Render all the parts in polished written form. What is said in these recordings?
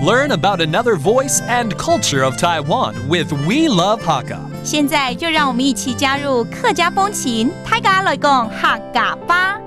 Learn about another voice and culture of Taiwan with We Love Hakka. 现在就让我们一起加入客家风情，大家来讲客家吧。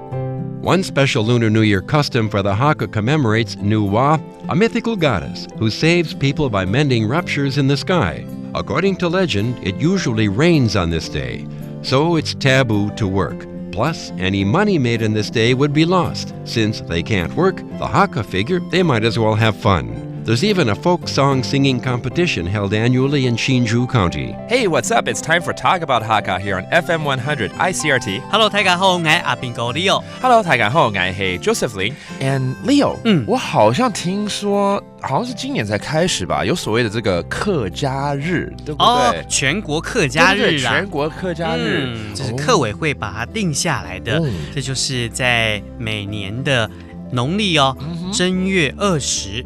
One special Lunar New Year custom for the Hakka commemorates Nuwa, a mythical goddess who saves people by mending ruptures in the sky. According to legend, it usually rains on this day, so it's taboo to work. Plus, any money made in this day would be lost. Since they can't work, the Hakka figure they might as well have fun. There's even a folk song singing competition held annually in Hsinchu County. Hey, what's up? It's time for Talk About Hakka here on FM 100 Icrt. Hello， 大家好，我係阿邊個 Leo。Hello， 大家好，我係 Josephine。And Leo，我好像聽說，好像是今年才開始吧，有所謂的這個客家日，對不對？全國客家日啊，對，全國客家日，這是客委會把它定下來的，這就是在每年的農曆正月20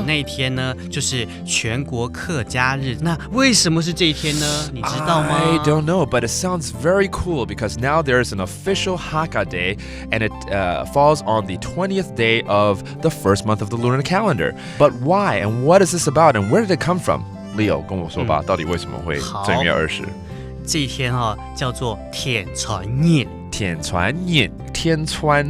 那一天呢，就是全國客家日。那為什麼是這一天呢？你知道嗎？ I don't know, but it sounds very cool because now there's an official Hakka Day, and it falls on the 20th day of the first month of the lunar calendar. But why, and what is this about, and where did it come from? Leo, 跟我說吧，到底為什麼會正月20？這一天叫做天穿日。天穿日，天穿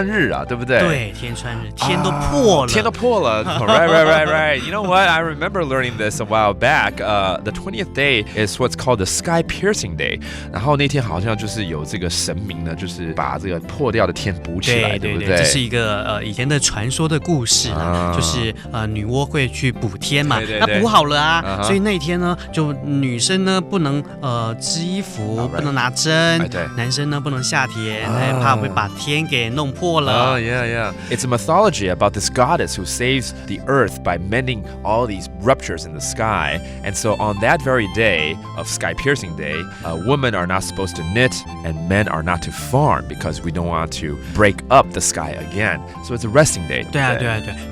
日啊，對不對？對，天穿日，天都破了，天都破了。Right. You know what? I remember learning this a while back. The 20th day is what's called the sky piercing day. 然后那天好像就是有这个神明呢，就是把这个破掉的天补起来，对不对？这是一个以前的传说的故事啦，就是女娲会去补天嘛，那补好了啊，所以那天呢，就女生呢不能织衣服，不能拿针，男生呢不能下田，怕会把天给弄破了。Yeah. It's a mythology about this goddess who saves the earth by mending all these ruptures in the sky. And so on that very day of Sky Piercing Day, women are not supposed to knit and men are not to farm because we don't want to break up the sky again. So it's a resting day. 对啊，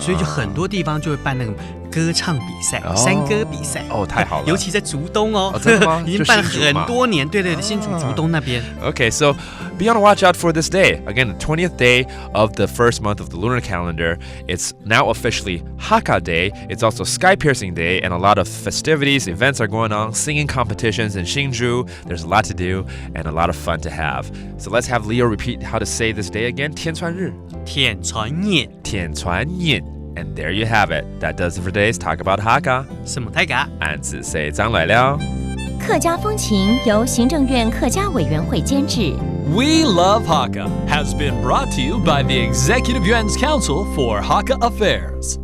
所以就很多地方就会办那个歌唱比赛、山歌比赛。太好了，尤其在竹东真的吗？已经办了很多年。对，新竹东那边。Okay, so be on the watch out for this day. Again, the 20th day of the first month of the lunar calendar. It's now officially Hakka Day. It's also Sky Piercing Day, and a lot of festivities, events are going on, singing competitions in Hsinchu. There's a lot to do and a lot of fun to have. So let's have Leo repeat how to say this day again. 天穿日，天穿日，天穿日。And there you have it. That does it for today's Talk About Hakka. 什麼大家？俺自細張來了。客家風情由行政院客家委員會監製。We Love Hakka has been brought to you by the Executive Yuan's Council for Hakka Affairs.